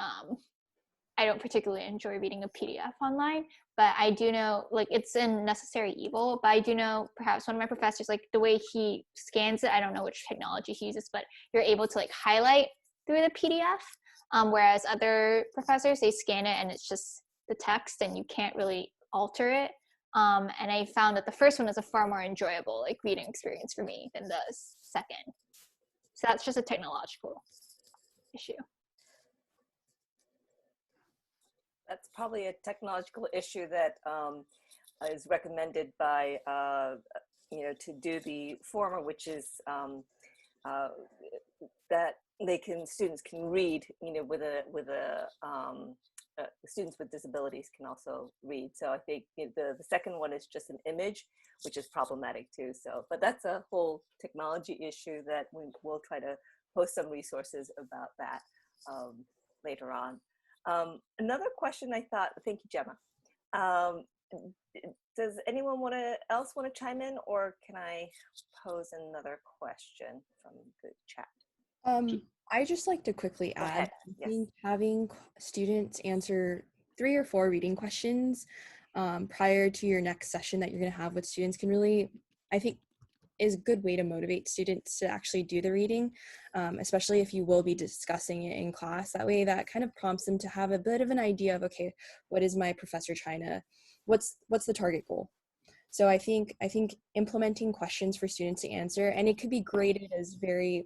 Speaker 3: particularly enjoy reading a PDF online, but I do know like it's a necessary evil. But I do know perhaps one of my professors, like the way he scans it, I don't know which technology he uses, but you're able to like highlight through the PDF. Whereas other professors, they scan it and it's just the text and you can't really alter it. And I found that the first one is a far more enjoyable like reading experience for me than the second. So that's just a technological issue.
Speaker 1: That's probably a technological issue that is recommended by, to do the former, which is that students can read, students with disabilities can also read. So I think the second one is just an image, which is problematic too. So, but that's a whole technology issue that we'll try to post some resources about that later on. Another question I thought, thank you, Gemma. Does anyone else want to chime in, or can I pose another question from the chat?
Speaker 4: I just like to quickly add, I think
Speaker 1: Yes.
Speaker 4: having students answer 3 or 4 reading questions prior to your next session that you're going to have with students can really, I think, is a good way to motivate students to actually do the reading, especially if you will be discussing it in class. That way that kind of prompts them to have a bit of an idea of, okay, what is my professor trying to, what's the target goal? So I think implementing questions for students to answer, and it could be graded as very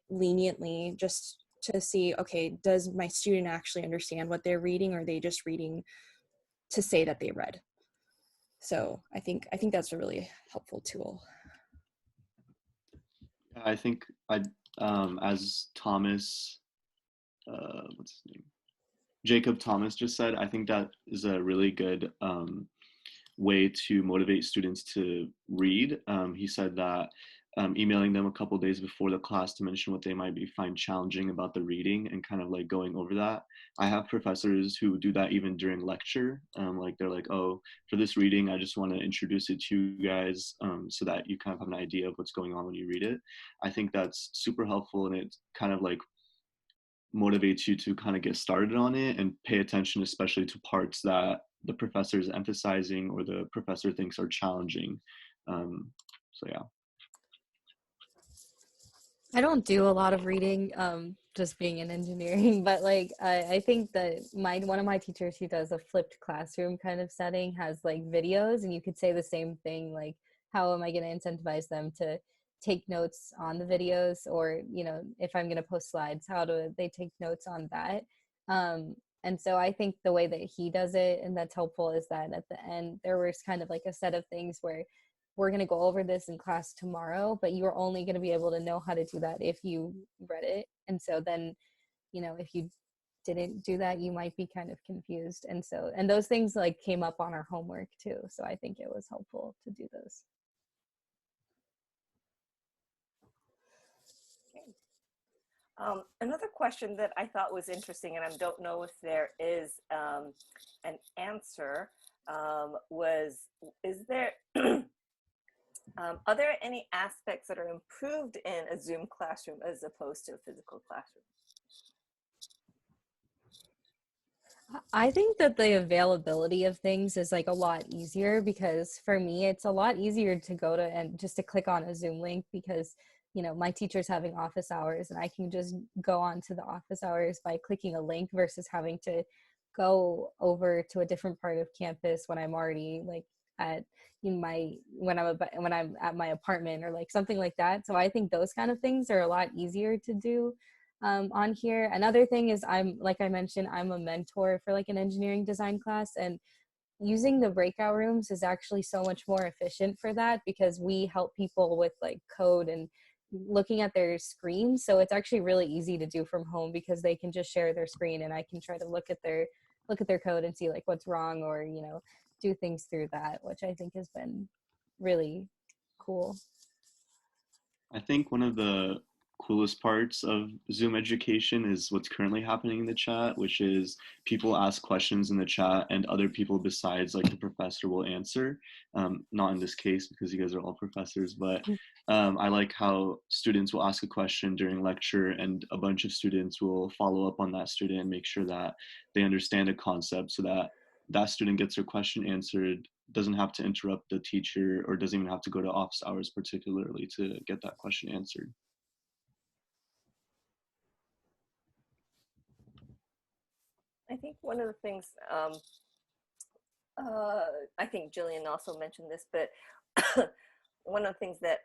Speaker 4: leniently just to see, okay, does my student actually understand what they're reading, or are they just reading to say that they read? So I think that's a really helpful tool.
Speaker 5: I think as Thomas, what's his name? Jacob Thomas just said, I think that is a really good way to motivate students to read. He said that emailing them a couple days before the class to mention what they might be find challenging about the reading and kind of like going over that. I have professors who do that even during lecture. Like they're like, oh, for this reading, I just want to introduce it to you guys so that you kind of have an idea of what's going on when you read it. I think that's super helpful, and it kind of like motivates you to kind of get started on it and pay attention, especially to parts that the professor is emphasizing or the professor thinks are challenging. So yeah.
Speaker 2: I don't do a lot of reading, just being in engineering, but like I think that one of my teachers who does a flipped classroom kind of setting has like videos, and you could say the same thing, like how am I going to incentivize them to take notes on the videos, or you know, if I'm going to post slides, how do they take notes on that? And so I think the way that he does it, and that's helpful, is that at the end there was kind of like a set of things where we're going to go over this in class tomorrow, but you're only going to be able to know how to do that if you read it. And so then, you know, if you didn't do that, you might be kind of confused. And so, and those things like came up on our homework too. So I think it was helpful to do those.
Speaker 1: Another question that I thought was interesting, and I don't know if there is an answer, was, are there any aspects that are improved in a Zoom classroom as opposed to a physical classroom?
Speaker 2: I think that the availability of things is like a lot easier, because for me, it's a lot easier to go to and just to click on a Zoom link, because, you know, my teacher's having office hours and I can just go on to the office hours by clicking a link versus having to go over to a different part of campus when I'm already like at when I'm at my apartment or like something like that. So I think those kind of things are a lot easier to do on here. Another thing is, like I mentioned, I'm a mentor for like an engineering design class, and using the breakout rooms is actually so much more efficient for that, because we help people with like code and looking at their screens. So it's actually really easy to do from home, because they can just share their screen and I can try to look at their code and see like what's wrong, or, you know, do things through that, which I think has been really cool.
Speaker 5: I think one of the coolest parts of Zoom education is what's currently happening in the chat, which is people ask questions in the chat and other people besides like the professor will answer. Not in this case because you guys are all professors, but I like how students will ask a question during lecture and a bunch of students will follow up on that student and make sure that they understand a concept so that that student gets their question answered, doesn't have to interrupt the teacher, or doesn't even have to go to office hours particularly to get that question answered.
Speaker 1: I think one of the things, I think Jillian also mentioned this, but one of the things that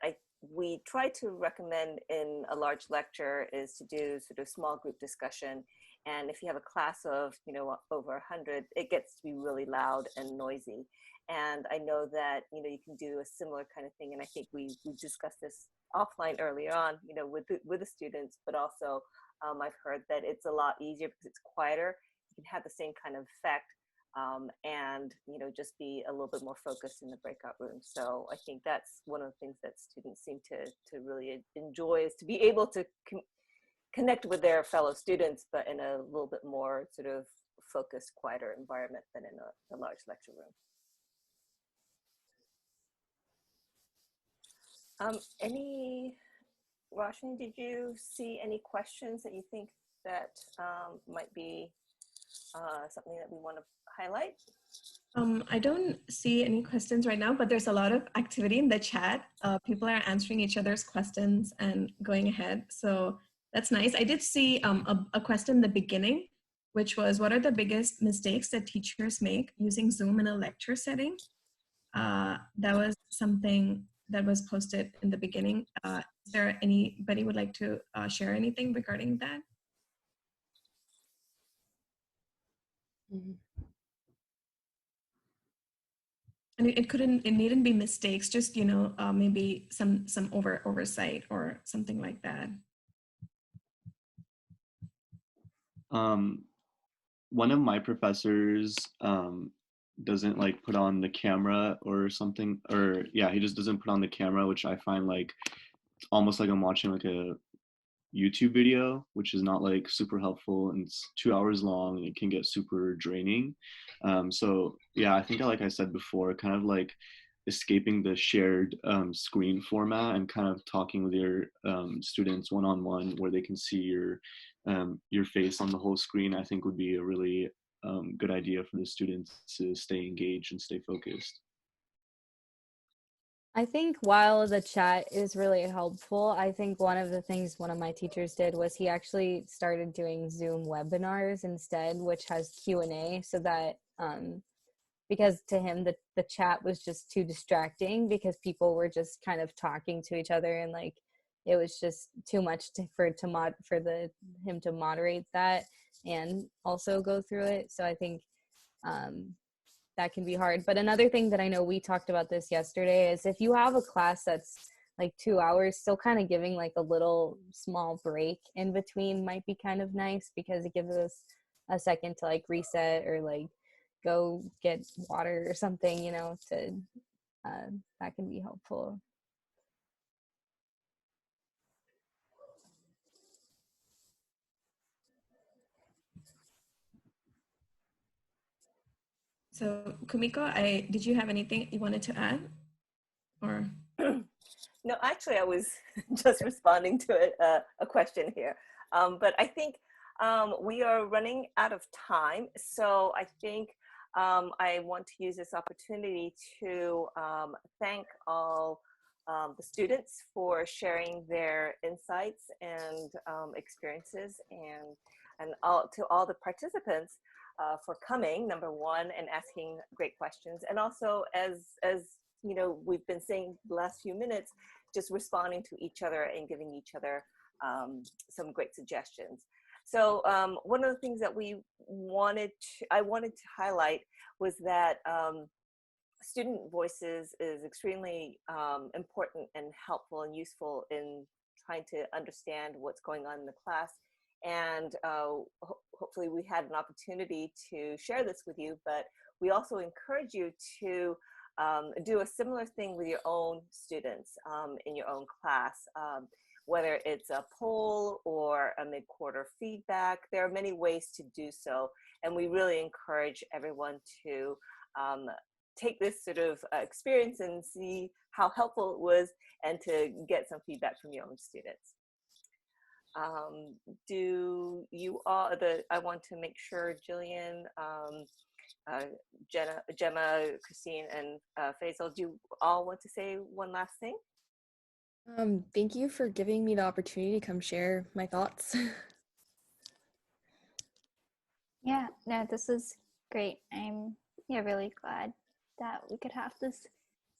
Speaker 1: we try to recommend in a large lecture is to do sort of small group discussion. And if you have a class of, you know, over 100, it gets to be really loud and noisy. And I know that, you know, you can do a similar kind of thing. And I think we discussed this offline earlier on, you know, with the students, but also I've heard that it's a lot easier because it's quieter. You can have the same kind of effect. And, you know, just be a little bit more focused in the breakout room. So I think that's one of the things that students seem to really enjoy, is to be able to connect with their fellow students, but in a little bit more sort of focused, quieter environment than in a large lecture room. Roshni, did you see any questions that you think that might be something that we want to highlight?
Speaker 6: I don't see any questions right now, but there's a lot of activity in the chat. People are answering each other's questions and going ahead. So that's nice. I did see a question in the beginning, which was, what are the biggest mistakes that teachers make using Zoom in a lecture setting? That was something that was posted in the beginning. Is there anybody would like to share anything regarding that?
Speaker 4: Mm-hmm.
Speaker 6: And it needn't be mistakes, just, you know, maybe some oversight or something like that.
Speaker 5: one of my professors doesn't like put on the camera or something, or yeah, he just doesn't put on the camera, which I find like almost like I'm watching like a YouTube video, which is not like super helpful, and it's 2 hours long and it can get super draining. So yeah, I think like I said before, kind of like escaping the shared screen format and kind of talking with your students one-on-one where they can see your face on the whole screen, I think would be a really good idea for the students to stay engaged and stay focused.
Speaker 2: I think while the chat is really helpful, I think one of the things one of my teachers did was he actually started doing Zoom webinars instead, which has Q&A, so that because to him the chat was just too distracting because people were just kind of talking to each other, and like it was just too much for him to moderate that and also go through it. So I think that can be hard. But another thing that I know we talked about this yesterday is if you have a class that's like 2 hours, still kind of giving like a little small break in between might be kind of nice, because it gives us a second to like reset or like go get water or something, you know, to that can be helpful.
Speaker 6: So Kumiko, did you have anything you wanted to add? Or
Speaker 1: No, actually, I was just responding to a question here. But I think we are running out of time. So I think I want to use this opportunity to thank all the students for sharing their insights and experiences, and to all the participants for coming, number one, and asking great questions. And also, as you know, we've been saying the last few minutes, just responding to each other and giving each other some great suggestions. So one of the things that I wanted to highlight was that student voices is extremely important and helpful and useful in trying to understand what's going on in the class. And hopefully we had an opportunity to share this with you, but we also encourage you to do a similar thing with your own students in your own class, whether it's a poll or a mid-quarter feedback. There are many ways to do so, and we really encourage everyone to take this sort of experience and see how helpful it was, and to get some feedback from your own students. Do you all, I want to make sure Jillian, Gemma, Christine, and Faisal, do you all want to say one last thing?
Speaker 4: Thank you for giving me the opportunity to come share my thoughts.
Speaker 3: Yeah, no, this is great. I'm really glad that we could have this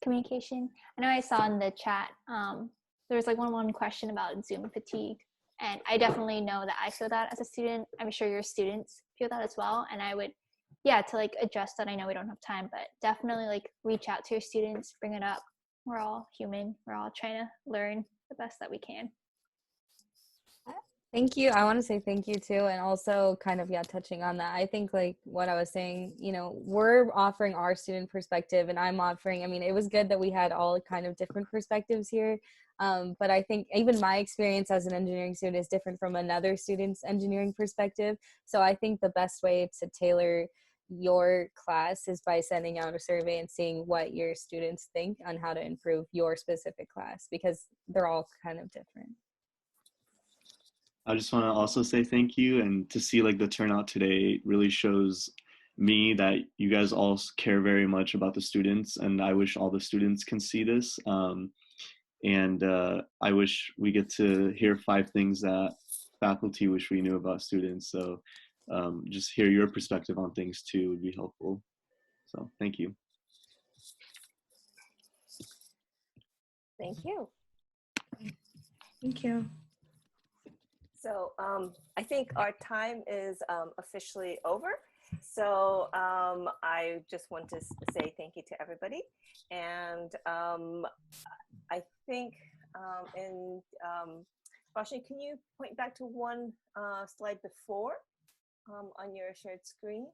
Speaker 3: communication. I know I saw in the chat there was like one question about Zoom fatigue, and I definitely know that I feel that as a student. I'm sure your students feel that as well, and I would, yeah, to like address that. I know we don't have time, but definitely like reach out to your students, bring it up. We're all human. We're all trying to learn the best that we can.
Speaker 2: Thank you. I want to say thank you too. And also kind of, yeah, touching on that, I think like what I was saying, you know, we're offering our student perspective, and I'm offering, I mean, it was good that we had all kind of different perspectives here. But I think even my experience as an engineering student is different from another student's engineering perspective. So I think the best way to tailor your class is by sending out a survey and seeing what your students think on how to improve your specific class, because they're all kind of different.
Speaker 5: I just want to also say thank you, and to see like the turnout today really shows me that you guys all care very much about the students, and I wish all the students can see this. And I wish we get to hear 5 things that faculty wish we knew about students. So just hear your perspective on things too would be helpful. So thank you.
Speaker 1: Thank you.
Speaker 6: thank you.
Speaker 1: So I think our time is officially over. So I just want to say thank you to everybody. And I think Roshni, can you point back to one slide before on your shared screen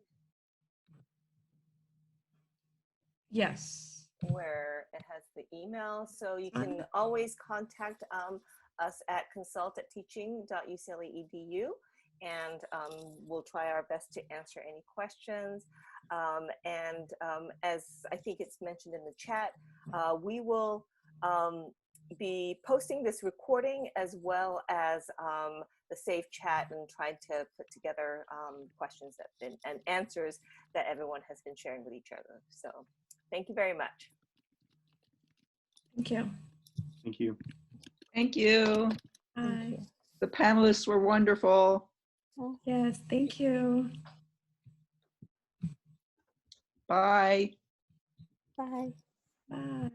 Speaker 6: Yes.
Speaker 1: where it has the email. So you can always contact us at consult@teaching.ucla.edu, and we'll try our best to answer any questions. As I think it's mentioned in the chat, we will be posting this recording as well as the safe chat and trying to put together questions and answers that everyone has been sharing with each other. So thank you very much.
Speaker 6: Thank you.
Speaker 5: Thank you.
Speaker 7: Thank you.
Speaker 6: Bye.
Speaker 7: The panelists were wonderful.
Speaker 6: Yes, thank you.
Speaker 7: Bye.
Speaker 2: Bye.
Speaker 6: Bye.